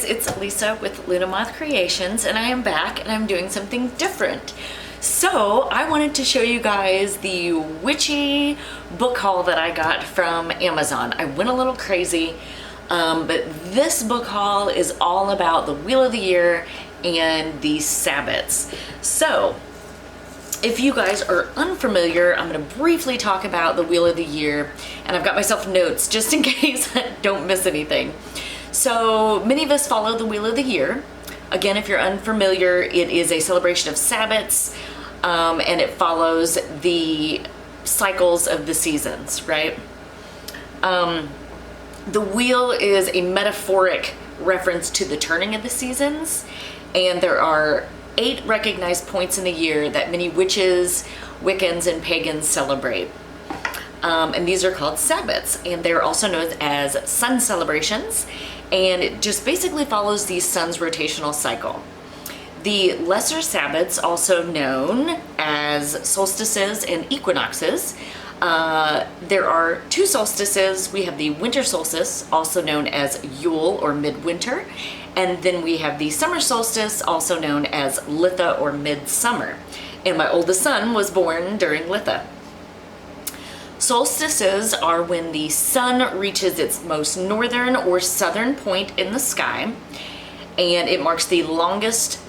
it's Lisa with Moth Creations, and I am back and I'm doing something different. So I wanted to show you guys the Witchy Book Haul that I got from Amazon. I went a little crazy, but this book haul is all about the Wheel of the Year and the Sabbats. So if you guys are unfamiliar, I'm going to briefly talk about the Wheel of the Year, and I've got myself notes just in case I don't miss anything. So many of us follow the Wheel of the Year. Again, if you're unfamiliar, it is a celebration of Sabbats, and it follows the cycles of the seasons, right? The wheel is a metaphoric reference to the turning of the seasons, and there are 8 recognized points in the year that many witches, Wiccans, and pagans celebrate. And these are called Sabbats, and they're also known as sun celebrations, and it just basically follows the sun's rotational cycle. The lesser Sabbats, also known as solstices and equinoxes, there are 2 solstices. We have the winter solstice, also known as Yule or midwinter, and then we have the summer solstice, also known as Litha or midsummer. And my oldest son was born during Litha. Solstices are when the sun reaches its most northern or southern point in the sky, and it marks the longest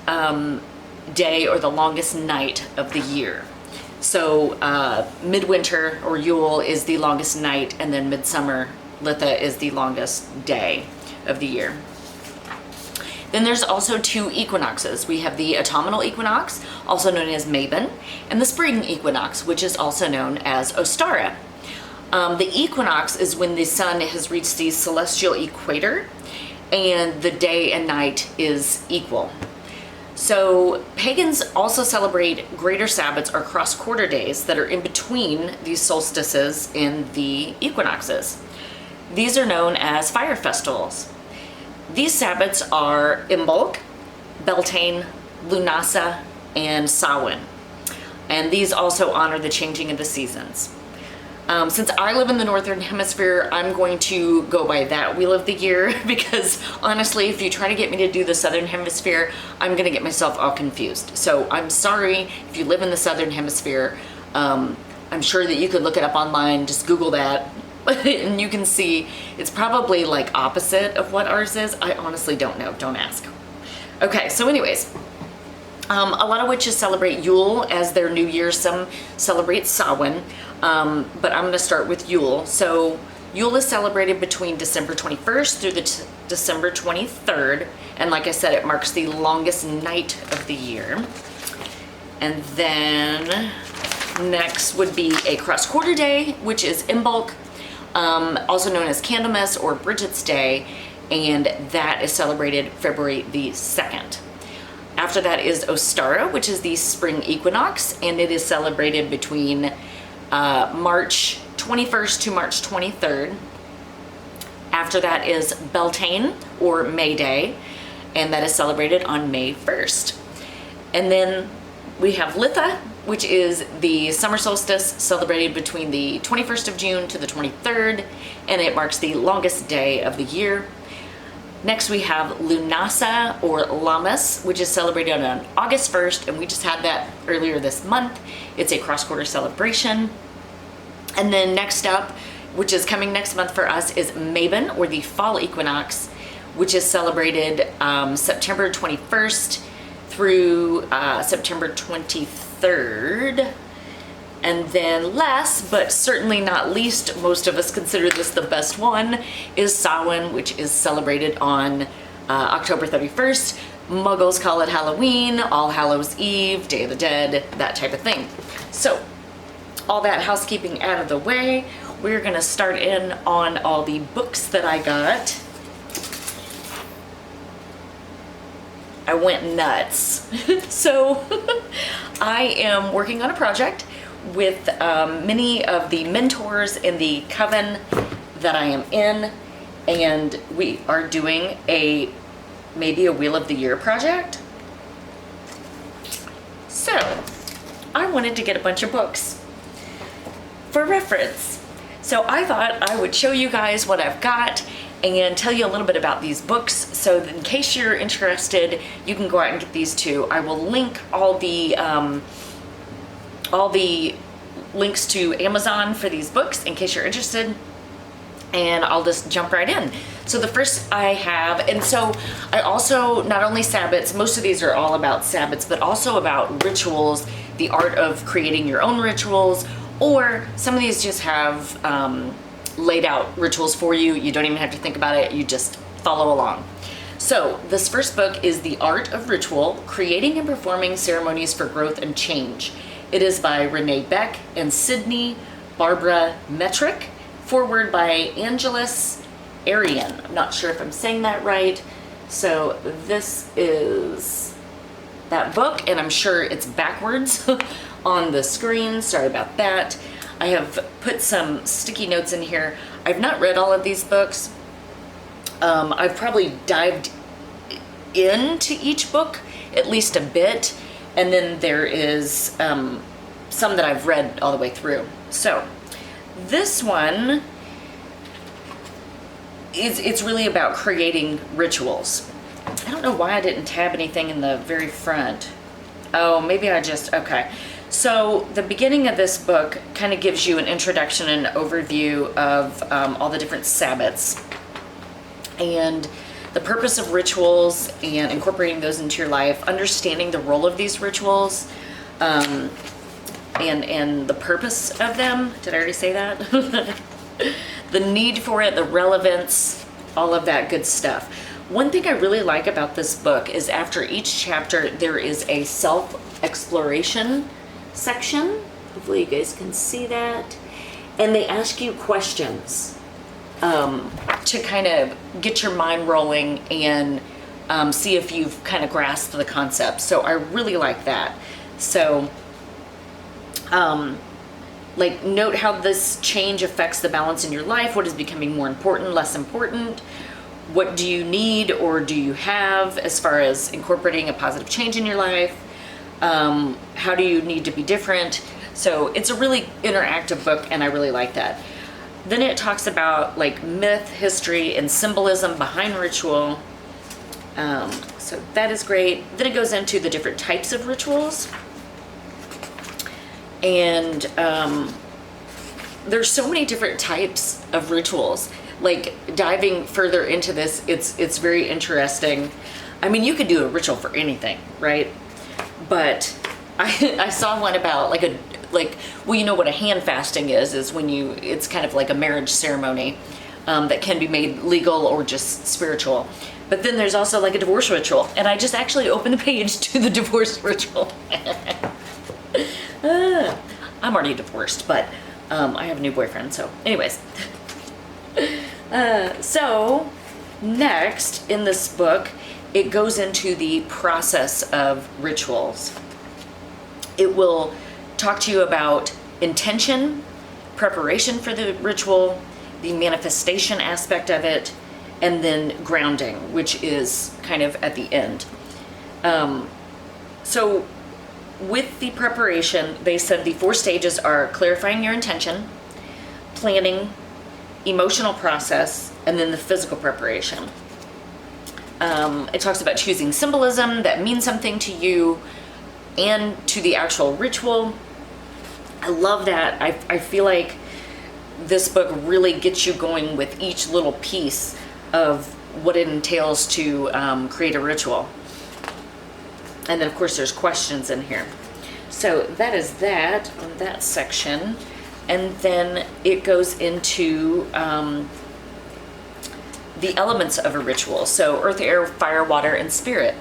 day or the longest night of the year. So midwinter or Yule is the longest night, and then midsummer, Litha, is the longest day of the year. Then there's also 2 equinoxes. We have the autumnal equinox, also known as Mabon, and the spring equinox, which is also known as Ostara. The equinox is when the sun has reached the celestial equator and the day and night is equal. So pagans also celebrate greater Sabbats or cross-quarter days that are in between these solstices and the equinoxes. These are known as fire festivals. These Sabbats are Imbolc, Beltane, Lunasa, and Samhain. And these also honor the changing of the seasons. Since I live in the Northern Hemisphere, I'm going to go by that Wheel of the Year because honestly, if you try to get me to do the Southern Hemisphere, I'm gonna get myself all confused. So I'm sorry if you live in the Southern Hemisphere. I'm sure that you could look it up online, just Google that, and you can see it's probably like opposite of what ours is. I honestly don't know, don't ask. Okay, so anyways, a lot of witches celebrate Yule as their new year. Some celebrate Samhain, but I'm gonna start with Yule. So Yule is celebrated between December 21st through the December 23rd. And like I said, it marks the longest night of the year. And then next would be a cross-quarter day, which is Imbolc, also known as Candlemas or Bridget's Day, and that is celebrated February the 2nd. After that is Ostara, which is the spring equinox, and it is celebrated between March 21st to March 23rd. After that is Beltane or May Day, and that is celebrated on May 1st. And then we have Litha, which is the summer solstice, celebrated between the 21st of June to the 23rd, and it marks the longest day of the year. Next we have Lunasa or Lammas, which is celebrated on August 1st, and we just had that earlier this month. It's a cross-quarter celebration. And then next up, which is coming next month for us, is Mabon or the fall equinox, which is celebrated September 21st through September 23rd. And then last, but certainly not least, most of us consider this the best one, is Samhain, which is celebrated on October 31st. Muggles call it Halloween, All Hallows Eve, Day of the Dead, that type of thing. So all that housekeeping out of the way, we're gonna start in on all the books that I got. I went nuts. So I am working on a project with many of the mentors in the coven that I am in, and we are doing maybe a Wheel of the Year project. So I wanted to get a bunch of books for reference. So I thought I would show you guys what I've got and tell you a little bit about these books So in case you're interested, you can go out and get these too. I will link all the links to Amazon for these books in case you're interested, and I'll just jump right in. So the first I have, and so I also, not only Sabbats, most of these are all about Sabbats, but also about rituals, the art of creating your own rituals, or some of these just have laid out rituals for you. You don't even have to think about it, you just follow along. So this first book is The Art of Ritual, Creating and Performing Ceremonies for Growth and Change. It is by Renee Beck and Sydney Barbara Metrick, foreword by Angelus Arian. I'm not sure if I'm saying that right. So this is that book, and I'm sure it's backwards on the screen. Sorry about that. I have put some sticky notes in here. I've not read all of these books. I've probably dived into each book at least a bit, and then there is some that I've read all the way through. So this one it's really about creating rituals. I don't know why I didn't tab anything in the very front. Oh, maybe I just, okay. So the beginning of this book kind of gives you an introduction and overview of all the different Sabbats and the purpose of rituals and incorporating those into your life, understanding the role of these rituals, and the purpose of them. Did I already say that? The need for it, the relevance, all of that good stuff. One thing I really like about this book is after each chapter there is a self-exploration section. Hopefully you guys can see that. And they ask you questions to kind of get your mind rolling and see if you've kind of grasped the concept. So I really like that. So like, note how this change affects the balance in your life. What is becoming more important, less important? What do you need or do you have as far as incorporating a positive change in your life? How do you need to be different? So it's a really interactive book, and I really like that. Then it talks about like myth, history, and symbolism behind ritual. So that is great. Then it goes into the different types of rituals. And there's so many different types of rituals. Like, diving further into this, it's very interesting. I mean, you could do a ritual for anything, right? But I saw one about well, you know what a hand fasting is when it's kind of like a marriage ceremony that can be made legal or just spiritual. But then there's also like a divorce ritual, and I just actually opened the page to the divorce ritual. I'm already divorced, but I have a new boyfriend, so anyways. So next in this book, it goes into the process of rituals. It will talk to you about intention, preparation for the ritual, the manifestation aspect of it, and then grounding, which is kind of at the end. So with the preparation, they said the 4 stages are clarifying your intention, planning, emotional process, and then the physical preparation. It talks about choosing symbolism that means something to you and to the actual ritual. I love that. I feel like this book really gets you going with each little piece of what it entails to create a ritual. And then of course there's questions in here. So that is that on that section. And then it goes into the elements of a ritual. So earth, air, fire, water, and spirit.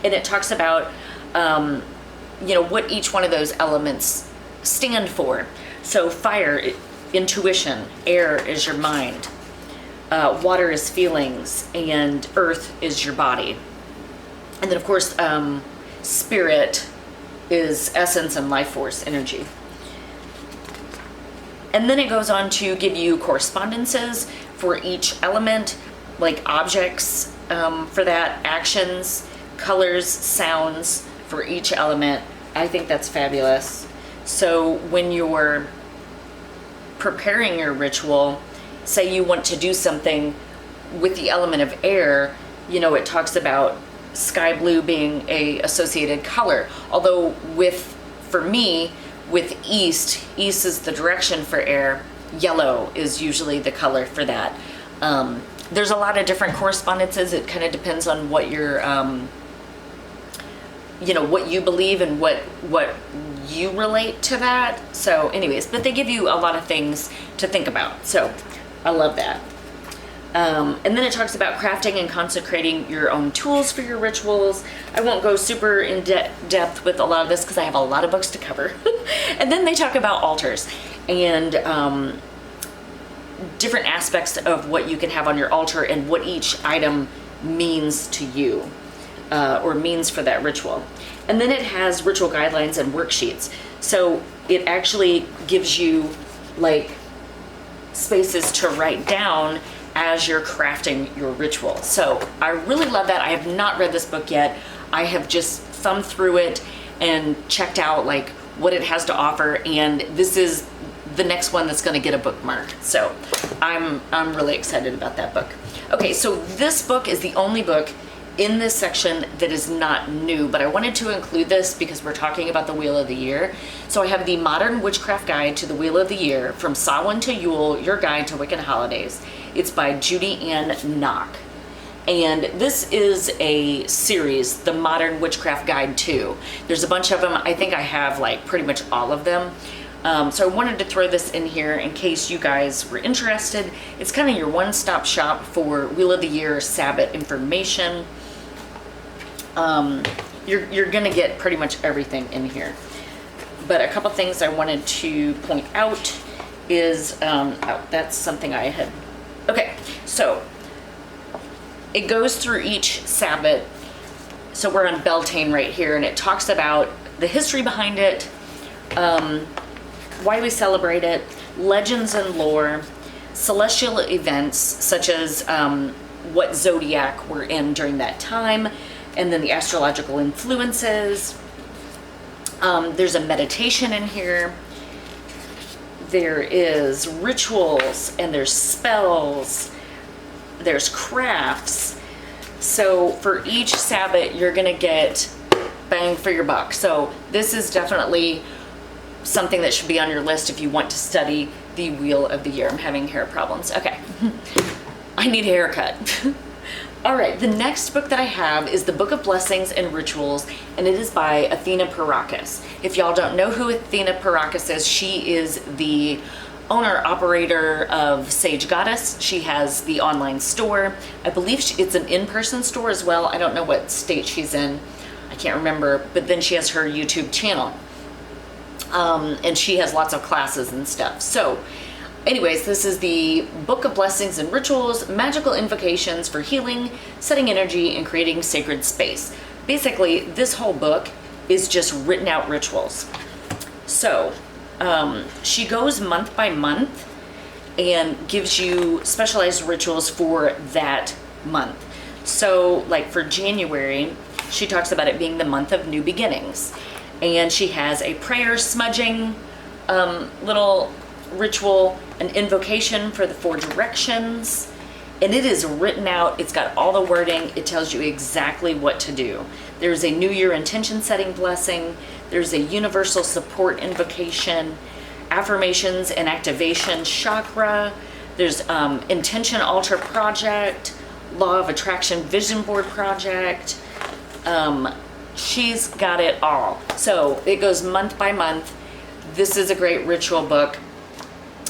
And it talks about, what each one of those elements stand for. So fire, intuition. Air is your mind. Water is feelings. And earth is your body. And then of course, spirit is essence and life force, energy. And then it goes on to give you correspondences for each element, like objects for that, actions, colors, sounds for each element. I think that's fabulous. So when you're preparing your ritual, say you want to do something with the element of air, you know, it talks about sky blue being a associated color. Although for me, with east is the direction for air, yellow is usually the color for that. There's a lot of different correspondences. It kind of depends on what your, you know, what you believe and what you relate to that. So anyways, but they give you a lot of things to think about. So I love that. And then it talks about crafting and consecrating your own tools for your rituals. I won't go super in depth with a lot of this because I have a lot of books to cover. And then they talk about altars and different aspects of what you can have on your altar and what each item means to you or means for that ritual. And then it has ritual guidelines and worksheets. So it actually gives you like spaces to write down as you're crafting your ritual. So I really love that. I have not read this book yet. I have just thumbed through it and checked out like what it has to offer, and this is the next one that's going to get a bookmark. So I'm really excited about that book. Okay, so this book is the only book in this section that is not new, but I wanted to include this because we're talking about the Wheel of the Year. So I have the Modern Witchcraft Guide to the Wheel of the Year, From Samhain to Yule, Your Guide to Wiccan Holidays. It's by Judy Ann Knock. And this is a series, the Modern Witchcraft Guide 2. There's a bunch of them. I think I have like pretty much all of them. So I wanted to throw this in here in case you guys were interested. It's kind of your one-stop shop for Wheel of the Year Sabbat information. You're gonna get pretty much everything in here. But a couple things I wanted to point out is, oh, that's something I had. Okay, so it goes through each Sabbat. So we're on Beltane right here, and it talks about the history behind it, why we celebrate it, legends and lore, celestial events such as what zodiac we're in during that time, and then the astrological influences. There's a meditation in here. There is rituals, and there's spells, there's crafts. So for each Sabbat, you're gonna get bang for your buck. So this is definitely something that should be on your list if you want to study the Wheel of the Year. I'm having hair problems. Okay, I need a haircut. All right, the next book that I have is the Book of Blessings and Rituals, and it is by Athena Parakis. If y'all don't know who Athena Parakis is, she is the owner-operator of Sage Goddess. She has the online store. I believe it's an in-person store as well. I don't know what state she's in. I can't remember, but then she has her YouTube channel. And she has lots of classes and stuff. So anyways, this is the Book of Blessings and Rituals, Magical Invocations for Healing, Setting Energy, and Creating Sacred Space. Basically, this whole book is just written out rituals. So she goes month by month and gives you specialized rituals for that month. So like for January, she talks about it being the month of new beginnings. And she has a prayer smudging little ritual, an invocation for the 4 directions, and it is written out. It's got all the wording. It tells you exactly what to do. There's a New Year intention setting blessing. There's a universal support invocation, affirmations and activation chakra. There's intention altar project, law of attraction vision board project. She's got it all. So it goes month by month. This is a great ritual book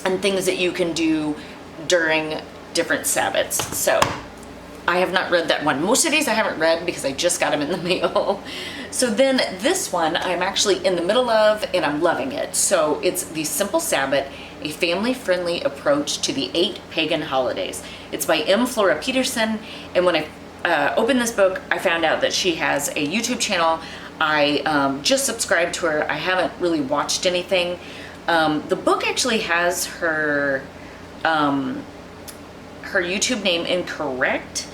and things that you can do during different Sabbats. So I have not read that one. Most of these I haven't read because I just got them in the mail. So then this one I'm actually in the middle of and I'm loving it. So it's The Simple Sabbat, a family-friendly approach to the 8 pagan holidays. It's by M. Flora Peterson, and when I opened this book, I found out that she has a YouTube channel. I just subscribed to her. I haven't really watched anything. The book actually has her YouTube name incorrect.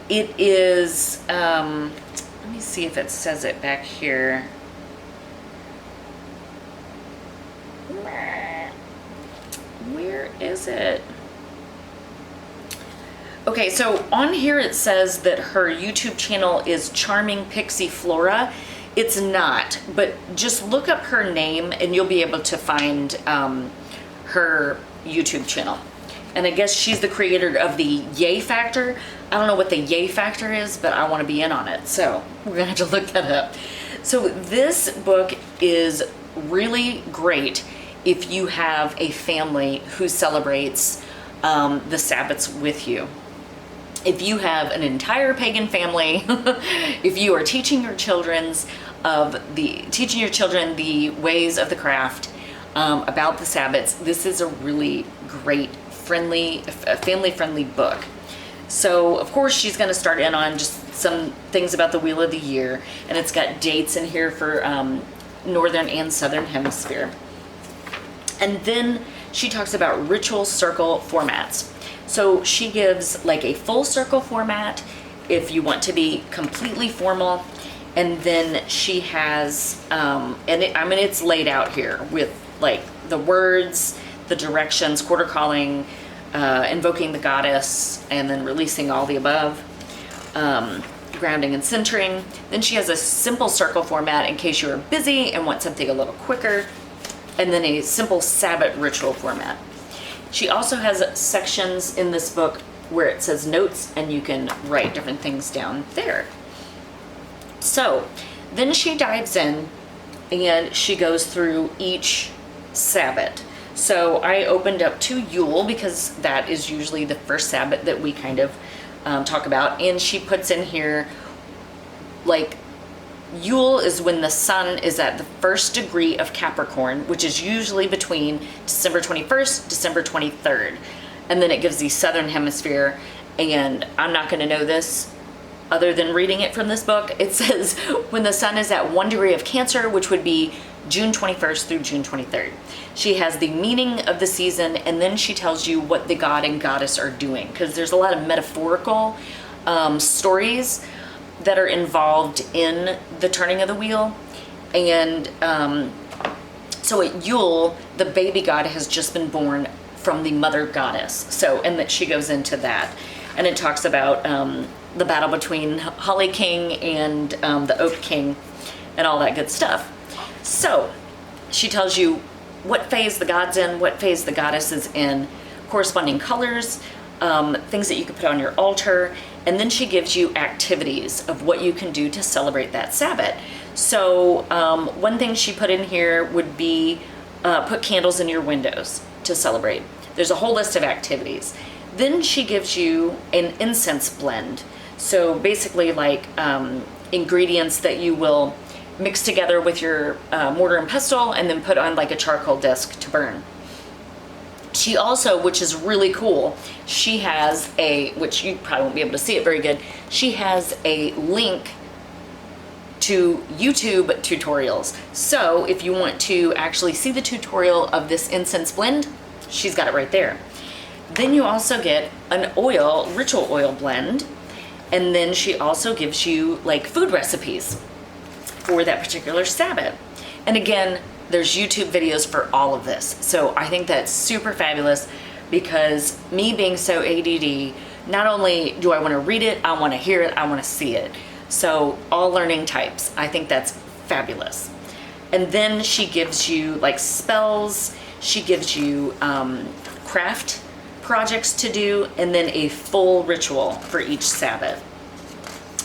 It is, let me see if it says it back here. Where is it? Okay, so on here it says that her YouTube channel is Charming Pixie Flora. It's not, but just look up her name and you'll be able to find her YouTube channel. And I guess she's the creator of the Yay Factor. I don't know what the Yay Factor is, but I want to be in on it. So we're going to have to look that up. So this book is really great if you have a family who celebrates the Sabbats with you. If you have an entire pagan family, if you are teaching your children the ways of the craft, about the Sabbats, this is a really great, family-friendly book. So, of course, she's going to start in on just some things about the Wheel of the Year, and it's got dates in here for Northern and Southern Hemisphere. And then she talks about ritual circle formats. So she gives like a full circle format if you want to be completely formal. And then she has, it's laid out here with like the words, the directions, quarter calling, invoking the goddess, and then releasing all the above, grounding and centering. Then she has a simple circle format in case you're busy and want something a little quicker. And then a simple Sabbat ritual format. She also has sections in this book where it says notes and you can write different things down there. So then she dives in and she goes through each Sabbat. So I opened up to Yule because that is usually the first Sabbat that we kind of talk about. And she puts in here, like, Yule is when the sun is at the first degree of Capricorn, which is usually between December 21st, December 23rd. And then it gives the Southern Hemisphere, and I'm not going to know this other than reading it from this book. It says when the sun is at 1 degree of Cancer, which would be June 21st through June 23rd. She has the meaning of the season, and then she tells you what the god and goddess are doing, because there's a lot of metaphorical stories that are involved in the turning of the wheel. And so at Yule, the baby god has just been born from the mother goddess. So, and that she goes into that. And it talks about the battle between Holly King and the Oak King and all that good stuff. So she tells you what phase the god's in, what phase the goddess is in, corresponding colors, things that you can put on your altar, and then she gives you activities of what you can do to celebrate that Sabbat. So one thing she put in here would be put candles in your windows to celebrate. There's a whole list of activities. Then she gives you an incense blend. So basically like ingredients that you will mix together with your mortar and pestle and then put on like a charcoal disc to burn. She also, which is really cool, she has which you probably won't be able to see it very good, she has a link to YouTube tutorials. So if you want to actually see the tutorial of this incense blend, she's got it right there. Then you also get an ritual oil blend, and then she also gives you like food recipes for that particular Sabbat. And again, there's YouTube videos for all of this. So I think that's super fabulous because me being so ADD, not only do I want to read it, I want to hear it, I want to see it. So all learning types, I think that's fabulous. And then she gives you like spells, she gives you craft projects to do, and then a full ritual for each Sabbat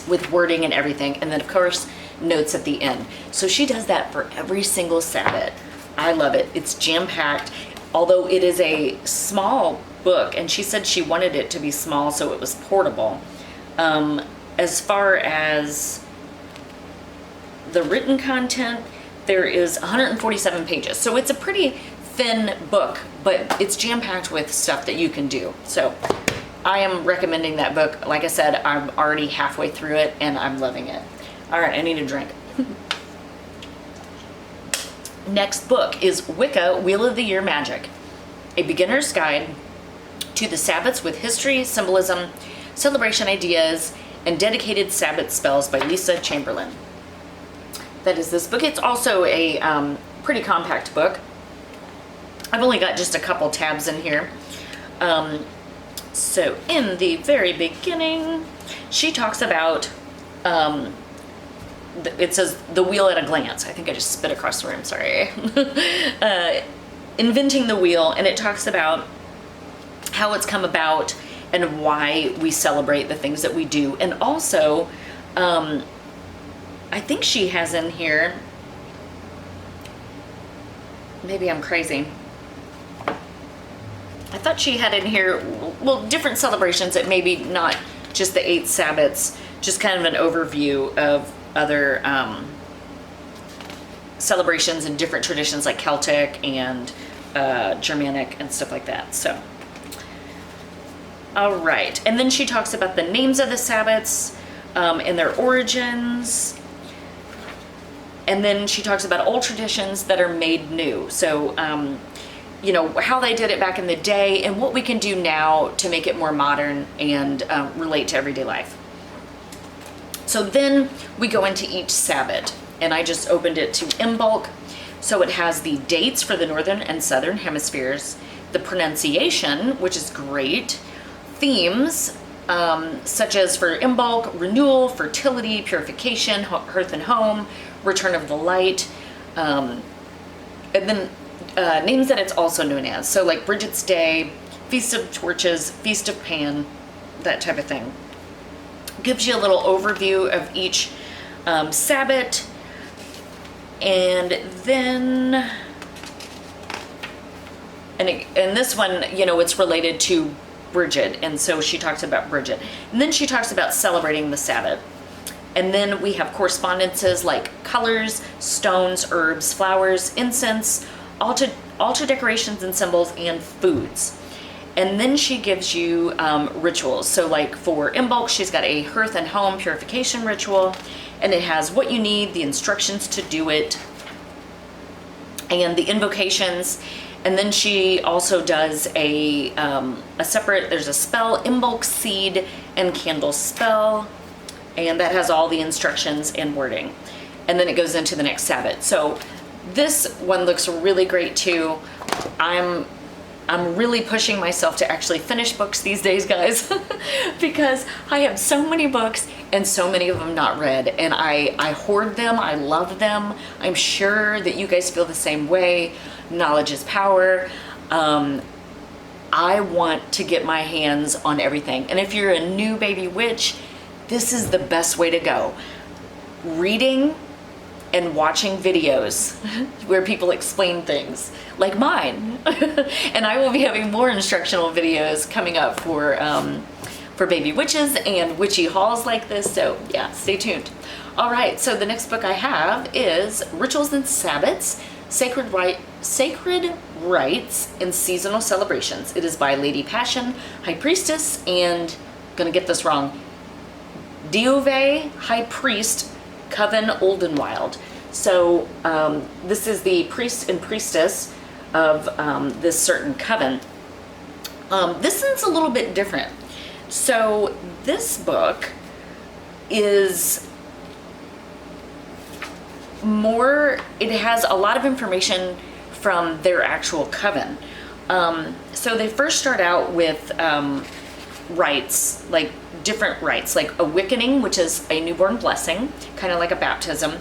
with wording and everything. And then of course, notes at the end. So she does that for every single Sabbat. I love it. It's jam-packed, although it is a small book, and she said she wanted it to be small so it was portable. As far as the written content, there is 147 pages. So it's a pretty thin book, but it's jam-packed with stuff that you can do. So I am recommending that book. Like I said, I'm already halfway through it and I'm loving it. All right, I need a drink. Next book is Wicca, Wheel of the Year Magic, a beginner's guide to the Sabbats with history, symbolism, celebration ideas, and dedicated Sabbat spells by Lisa Chamberlain. That is this book. It's also a pretty compact book. I've only got just a couple tabs in here. So in the very beginning, she talks about, it says the wheel at a glance. I think I just spit across the room, sorry. Inventing the wheel, and it talks about how it's come about and why we celebrate the things that we do. And also, I think she has in here, maybe I'm crazy, I thought she had in here, well, different celebrations that maybe not just the 8 Sabbats, just kind of an overview of other celebrations and different traditions like Celtic and Germanic and stuff like that. So, all right. And then she talks about the names of the Sabbats and their origins. And then she talks about old traditions that are made new. So, you know, how they did it back in the day and what we can do now to make it more modern and relate to everyday life. So then we go into each Sabbat, and I just opened it to in bulk. So it has the dates for the northern and southern hemispheres, the pronunciation, which is great, themes, such as for in bulk, renewal, fertility, purification, hearth and home, return of the light, and then names that it's also known as. So like Bridget's Day, Feast of Torches, Feast of Pan, that type of thing. Gives you a little overview of each Sabbat. And then, and this one, you know, it's related to Bridget. And so she talks about Bridget. And then she talks about celebrating the Sabbat. And then we have correspondences like colors, stones, herbs, flowers, incense, altar decorations and symbols, and foods. And then she gives you rituals. So like for in bulk, she's got a hearth and home purification ritual, and it has what you need, the instructions to do it, and the invocations. And then she also does a separate, there's a spell, in bulk seed and candle spell, and that has all the instructions and wording. And then it goes into the next Sabbat. So this one looks really great too. I'm really pushing myself to actually finish books these days, guys, because I have so many books and so many of them not read, and I hoard them. I love them. I'm sure that you guys feel the same way. Knowledge is power. I want to get my hands on everything. And if you're a new baby witch, this is the best way to go. Reading and watching videos where people explain things like mine. And I will be having more instructional videos coming up for baby witches and witchy hauls like this. So yeah, stay tuned. All right, so the next book I have is Rituals and Sabbats, Sacred Rites and Seasonal Celebrations. It is by Lady Passion, High Priestess, and, gonna get this wrong, Diove, High Priest, Coven Oldenwild. So this is the priest and priestess of this certain coven. This one's a little bit different. So this book is more, it has a lot of information from their actual coven. So they first start out with rites, like different rites, like awakening, which is a newborn blessing, kind of like a baptism.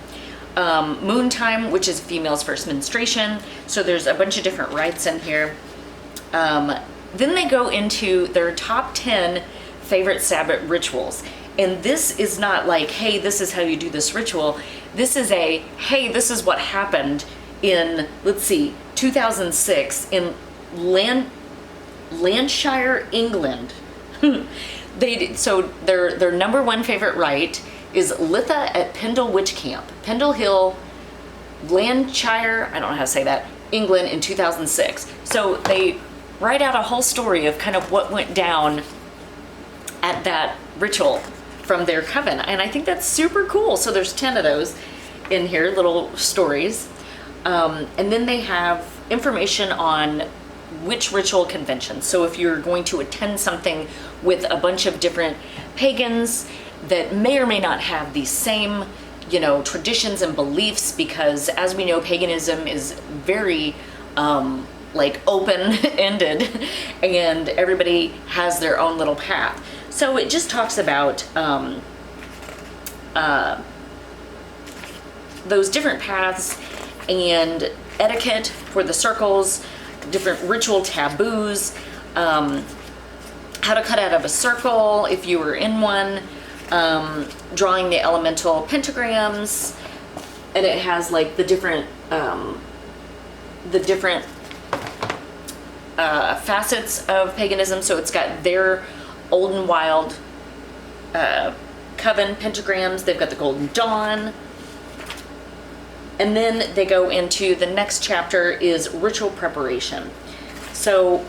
Moon time, which is female's first menstruation. So there's a bunch of different rites in here. Then they go into their top 10 favorite Sabbat rituals. And this is not like, hey, this is how you do this ritual. This is a, hey, this is what happened in, let's see, 2006 in Lancashire, England. So their number one favorite rite is Litha at Pendle Witch Camp, Pendle Hill, Lancashire, I don't know how to say that, England in 2006. So they write out a whole story of kind of what went down at that ritual from their coven. And I think that's super cool. So there's 10 of those in here, little stories. And then they have information on which ritual conventions. So if you're going to attend something with a bunch of different pagans that may or may not have the same, you know, traditions and beliefs, because as we know, paganism is very like open-ended, and everybody has their own little path. So it just talks about those different paths and etiquette for the circles, different ritual taboos, how to cut out of a circle if you were in one, drawing the elemental pentagrams, and it has like the different facets of paganism. So it's got their old and wild coven pentagrams. They've got the Golden Dawn. And then they go into the next chapter is ritual preparation. So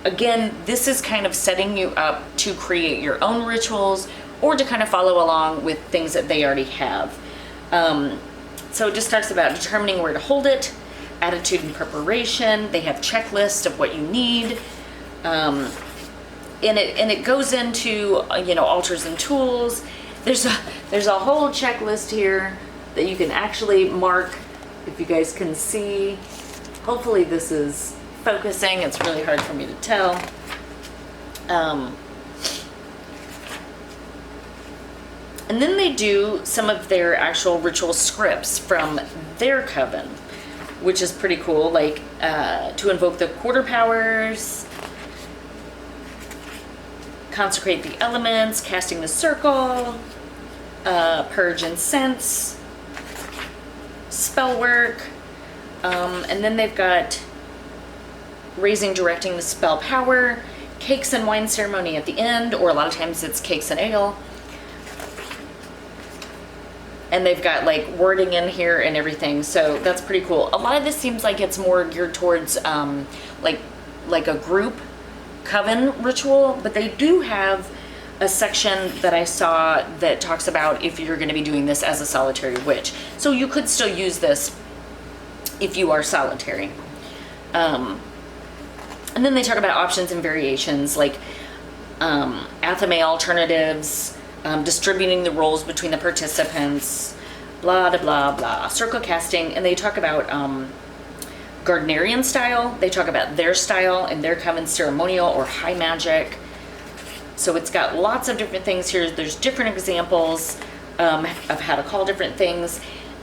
again, this is kind of setting you up to create your own rituals or to kind of follow along with things that they already have. So it just talks about determining where to hold it, attitude and preparation. They have checklists of what you need. And it goes into, altars and tools. There's a whole checklist here that you can actually mark, if you guys can see. Hopefully this is focusing. It's really hard for me to tell. And then they do some of their actual ritual scripts from their coven, which is pretty cool, like to invoke the quarter powers, consecrate the elements, casting the circle, purge incense, spell work, and then they've got raising, directing the spell power, cakes and wine ceremony at the end, or a lot of times it's cakes and ale. And they've got like wording in here and everything, so that's pretty cool. A lot of this seems like it's more geared towards like a group coven ritual, but they do have a section that I saw that talks about if you're going to be doing this as a solitary witch. So you could still use this if you are solitary. And then they talk about options and variations, like athame alternatives, distributing the roles between the participants, blah, blah, blah, blah, circle casting, and they talk about Gardnerian style. They talk about their style and their coven, ceremonial or high magic. So it's got lots of different things here. There's different examples of how to call different things.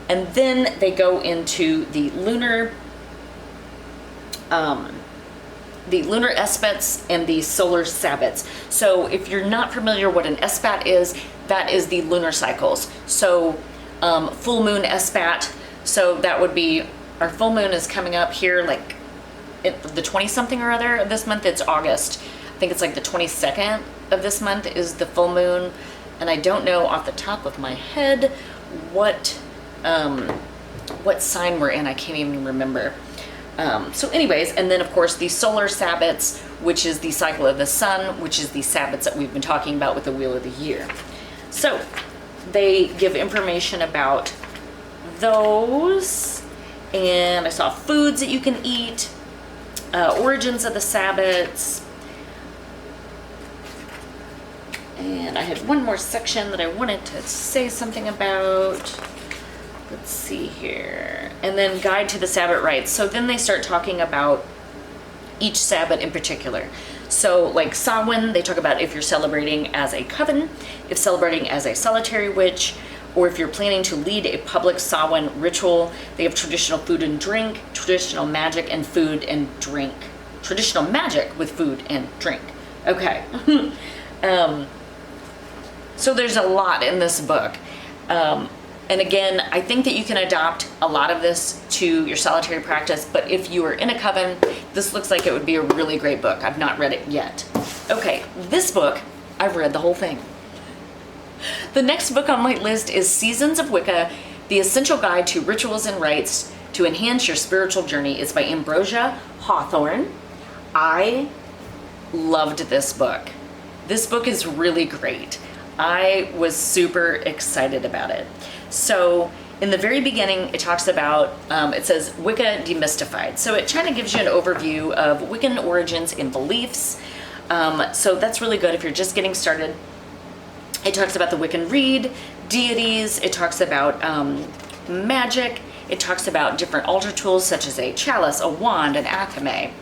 And then they go into the lunar Esbats and the solar Sabbats. So if you're not familiar what an Esbat is, that is the lunar cycles. So full moon Esbat, so that would be, our full moon is coming up here like the 20 something or other of this month. It's August. I think it's like the 22nd of this month is the full moon. And I don't know off the top of my head what sign we're in. I can't even remember. So anyways, and then of course the solar Sabbats, which is the cycle of the sun, which is the Sabbats that we've been talking about with the Wheel of the Year. So they give information about those, and I saw foods that you can eat, origins of the Sabbats, and I had one more section that I wanted to say something about. Let's see here. And then guide to the Sabbat rites. So then they start talking about each Sabbat in particular. So like Samhain, they talk about if you're celebrating as a coven, if celebrating as a solitary witch, or if you're planning to lead a public Samhain ritual. They have traditional food and drink, traditional magic and food and drink. Traditional magic with food and drink. Okay. So there's a lot in this book. And again, I think that you can adopt a lot of this to your solitary practice, but if you are in a coven, this looks like it would be a really great book. I've not read it yet. Okay, this book, I've read the whole thing. The next book on my list is Seasons of Wicca, The Essential Guide to Rituals and Rites to Enhance Your Spiritual Journey. It's by Ambrosia Hawthorne. I loved this book. This book is really great. I was super excited about it. So in the very beginning, it talks about, it says Wicca Demystified. So it kind of gives you an overview of Wiccan origins and beliefs. So that's really good if you're just getting started. It talks about the Wiccan Rede, deities. It talks about magic It talks about different altar tools such as a chalice, a wand, an athame.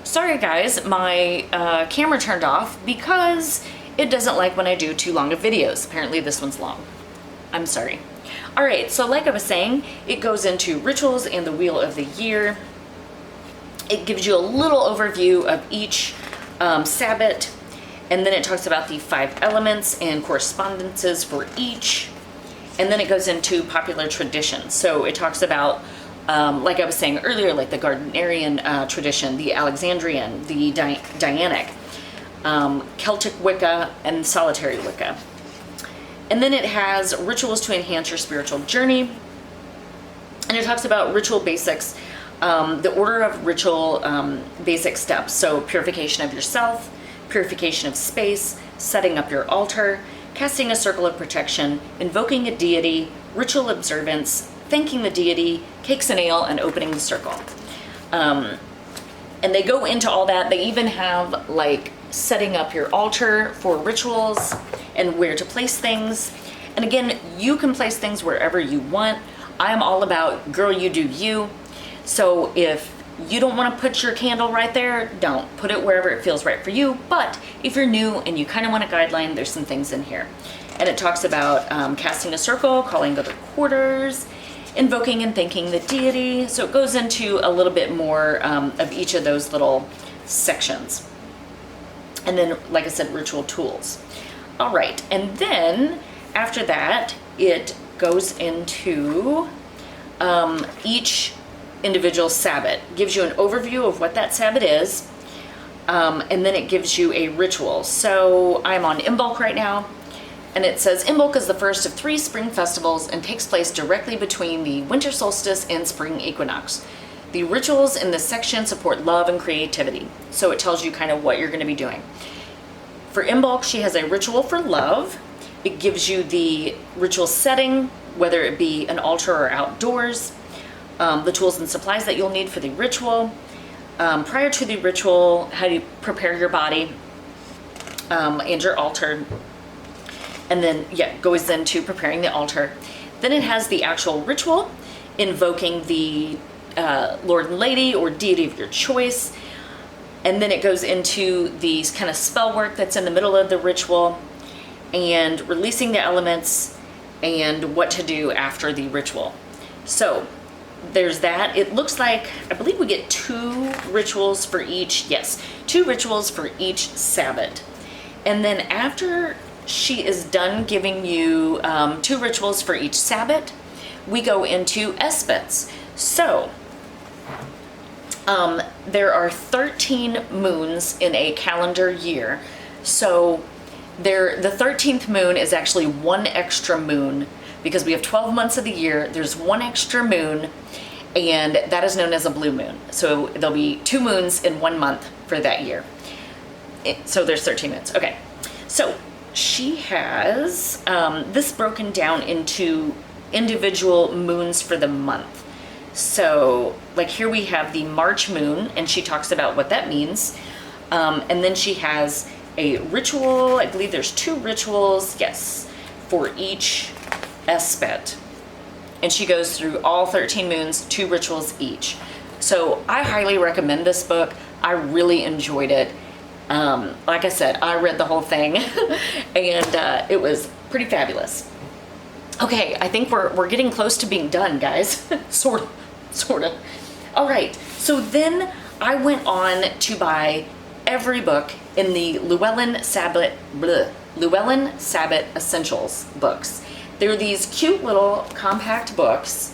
Sorry guys, my camera turned off because it doesn't like when I do too long of videos. Apparently this one's long. I'm sorry. All right, so like I was saying, it goes into rituals and the wheel of the year. It gives you a little overview of each Sabbat, and then it talks about the 5 elements and correspondences for each. And then it goes into popular traditions. So it talks about, like I was saying earlier, like the Gardnerian tradition, the Alexandrian, the Dianic, Celtic Wicca, and solitary Wicca. And then it has rituals to enhance your spiritual journey. And it talks about ritual basics, the order of ritual basic steps. So purification of yourself, purification of space, setting up your altar, casting a circle of protection, invoking a deity, ritual observance, thanking the deity, cakes and ale, and opening the circle. And they go into all that. They even have like setting up your altar for rituals and where to place things. And again, you can place things wherever you want. I'm all about girl, you do you. So if you don't want to put your candle right there, don't. Put it wherever it feels right for you. But if you're new and you kind of want a guideline, there's some things in here. And it talks about casting a circle, calling other quarters, invoking and thanking the deity. So it goes into a little bit more of each of those little sections. And then, like I said, ritual tools. All right, and then after that, it goes into each individual Sabbat. Gives you an overview of what that Sabbat is, and then it gives you a ritual. So I'm on Imbolc right now, and it says Imbolc is the first of 3 spring festivals and takes place directly between the winter solstice and spring equinox. The rituals in this section support love and creativity. So it tells you kind of what you're going to be doing. For Imbolc, she has a ritual for love. It gives you the ritual setting, whether it be an altar or outdoors, the tools and supplies that you'll need for the ritual. Prior to the ritual, how do you prepare your body and your altar. And then, yeah, goes into preparing the altar. Then it has the actual ritual, invoking the Lord and Lady or deity of your choice. And then it goes into these kind of spell work that's in the middle of the ritual and releasing the elements and what to do after the ritual. So there's that. It looks like, I believe we get 2 rituals for each, yes, 2 rituals for each Sabbat. And then after she is done giving you 2 rituals for each Sabbat, we go into Esbats. So there are 13 moons in a calendar year. So the 13th moon is actually 1 extra moon because we have 12 months of the year. There's 1 extra moon, and that is known as a blue moon. So there'll be 2 moons in 1 month for that year. So there's 13 moons. Okay. So she has this broken down into individual moons for the month. So like here we have the March moon, and she talks about what that means. And then she has a ritual. I believe there's 2 rituals, yes, for each Esbet. And she goes through all 13 moons, 2 rituals each. So I highly recommend this book. I really enjoyed it. Like I said, I read the whole thing and it was pretty fabulous. Okay, I think we're getting close to being done, guys. sort of. All right, so then I went on to buy every book in the Llewellyn Sabbat Essentials books. They're these cute little compact books,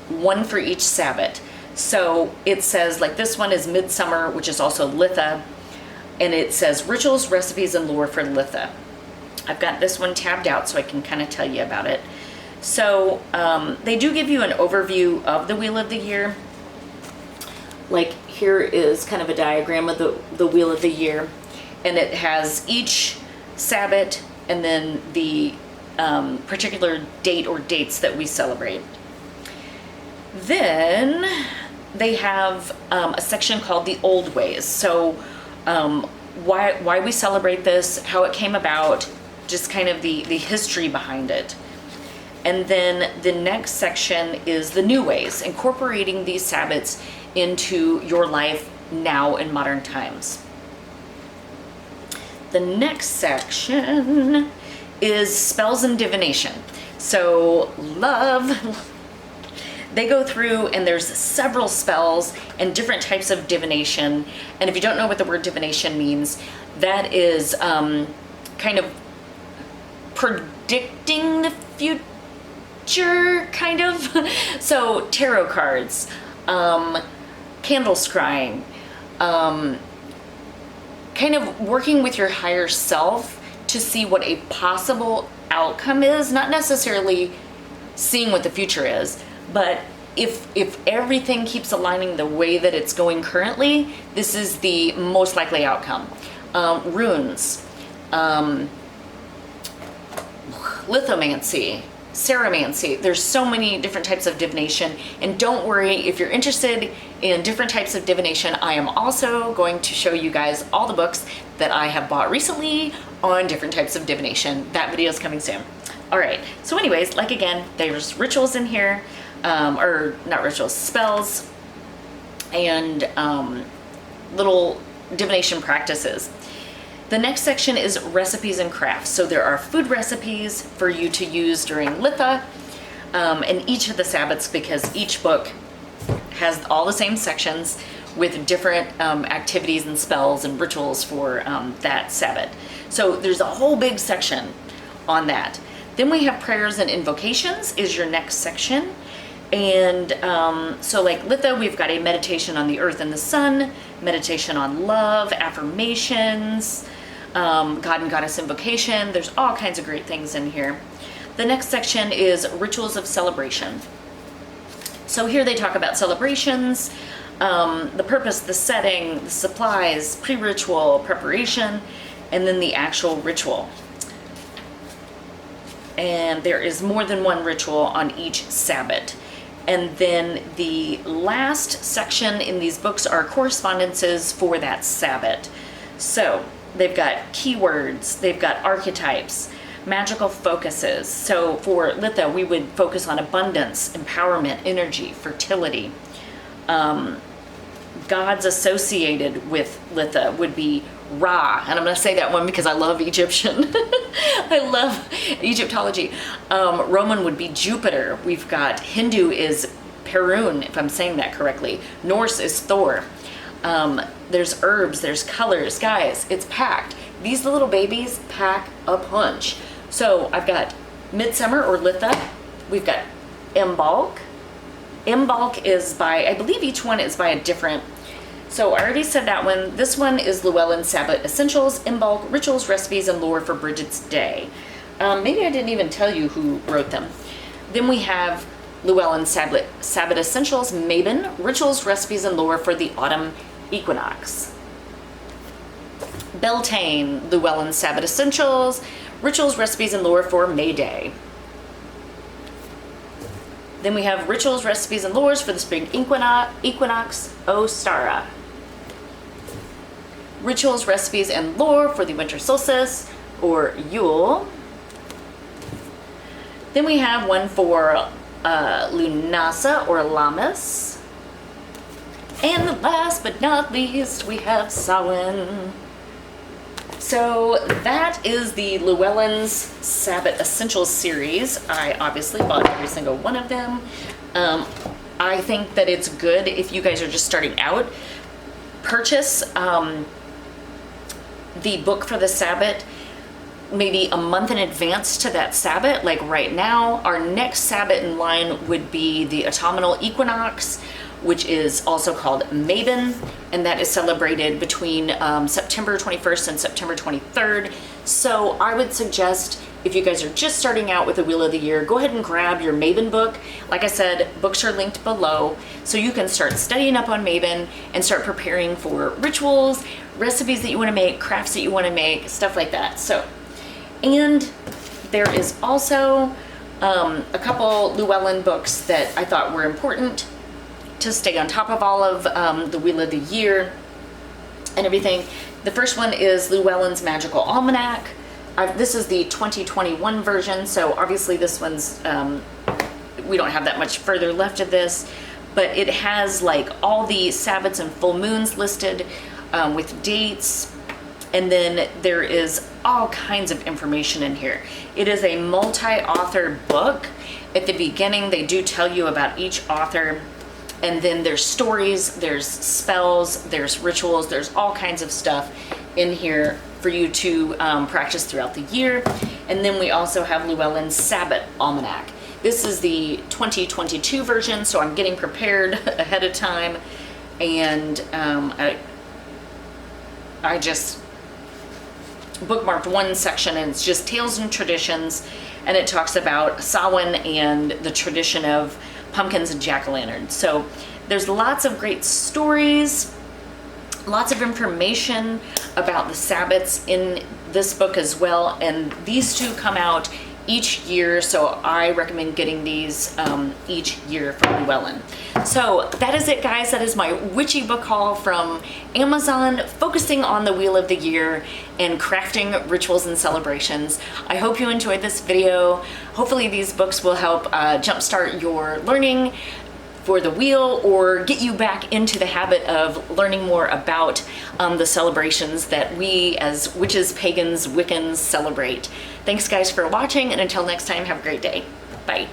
1 for each Sabbat. So it says, like this one is Midsummer, which is also Litha, and it says Rituals, Recipes, and Lore for Litha. I've got this one tabbed out so I can kind of tell you about it. So they do give you an overview of the Wheel of the Year. Like here is kind of a diagram of the Wheel of the Year, and it has each Sabbat and then the particular date or dates that we celebrate. Then they have a section called the Old Ways. So why we celebrate this, how it came about, just kind of the history behind it. And then the next section is the new ways, incorporating these Sabbats into your life now in modern times. The next section is spells and divination. So they go through and there's several spells and different types of divination. And if you don't know what the word divination means, that is kind of predicting the future, kind of. So tarot cards, candle scrying, kind of working with your higher self to see what a possible outcome is, not necessarily seeing what the future is, but if everything keeps aligning the way that it's going currently, this is the most likely outcome. Runes, lithomancy, ceromancy. There's so many different types of divination, and don't worry if you're interested in different types of divination. I am also going to show you guys all the books that I have bought recently on different types of divination. That video is coming soon. All right, so anyways, like again, there's rituals in here, or not rituals, spells, and little divination practices. The next section is recipes and crafts. So there are food recipes for you to use during Litha, and each of the Sabbats, because each book has all the same sections with different activities and spells and rituals for that Sabbat. So there's a whole big section on that. Then we have prayers and invocations is your next section. And so like Litha, we've got a meditation on the earth and the sun, meditation on love, affirmations, God and Goddess invocation. There's all kinds of great things in here. The next section is rituals of celebration. So here they talk about celebrations, the purpose, the setting, the supplies, pre-ritual, preparation, and then the actual ritual. And there is more than one ritual on each Sabbat. And then the last section in these books are correspondences for that Sabbat. So they've got keywords, they've got archetypes, magical focuses. So for Litha, we would focus on abundance, empowerment, energy, fertility. Gods associated with Litha would be Ra, and I'm going to say that one because I love Egyptian. I love Egyptology. Roman would be Jupiter. We've got Hindu is Perun, if I'm saying that correctly. Norse is Thor. There's herbs, there's colors. Guys, it's packed. These little babies pack a punch. So I've got Midsummer or Litha. We've got Imbolc. Imbolc is by, I believe each one is by a different. So I already said that one. This one is Llewellyn's Sabbat Essentials, Imbolc, Rituals, Recipes, and Lore for Bridget's Day. Maybe I didn't even tell you who wrote them. Then we have Llewellyn's Sabbat Essentials, Mabon, Rituals, Recipes, and Lore for the Autumn Equinox. Beltane, Llewellyn's Sabbat Essentials, Rituals, Recipes, and Lore for May Day. Then we have Rituals, Recipes, and Lores for the Spring Equinox, Ostara. Rituals, Recipes, and Lore for the Winter Solstice, or Yule. Then we have one for Lunasa, or Lammas. And last but not least, we have Samhain. So that is the Llewellyn's Sabbat Essentials series. I obviously bought every single one of them. I think that it's good if you guys are just starting out. Purchase the book for the Sabbat maybe a month in advance to that Sabbat. Like right now, our next Sabbat in line would be the autumnal equinox, which is also called Mabon, and that is celebrated between September 21st and September 23rd. So I would suggest, if you guys are just starting out with the Wheel of the Year, go ahead and grab your Mabon book. Like I said, books are linked below, so you can start studying up on Mabon and start preparing for rituals, recipes that you want to make, crafts that you want to make, stuff like that. So, and there is also a couple Llewellyn books that I thought were important to stay on top of all of the Wheel of the Year and everything. The first one is Llewellyn's Magical Almanac. This is the 2021 version, so obviously this one's, we don't have that much further left of this, but it has like all the Sabbats and full moons listed with dates, and then there is all kinds of information in here. It is a multi-author book. At the beginning, they do tell you about each author, and then there's stories, there's spells, there's rituals, there's all kinds of stuff in here for you to practice throughout the year. And then we also have Llewellyn's Sabbat Almanac. This is the 2022 version, so I'm getting prepared ahead of time, and I just bookmarked one section, and it's just tales and traditions, and it talks about Samhain and the tradition of pumpkins and jack-o'-lanterns. So there's lots of great stories, lots of information about the Sabbats in this book as well, and these two come out each year, so I recommend getting these each year from Llewellyn. So that is it, guys. That is my witchy book haul from Amazon, focusing on the Wheel of the Year and crafting rituals and celebrations. I hope you enjoyed this video. Hopefully these books will help jumpstart your learning for the wheel, or get you back into the habit of learning more about the celebrations that we as witches, pagans, Wiccans celebrate. Thanks guys for watching, and until next time, have a great day. Bye.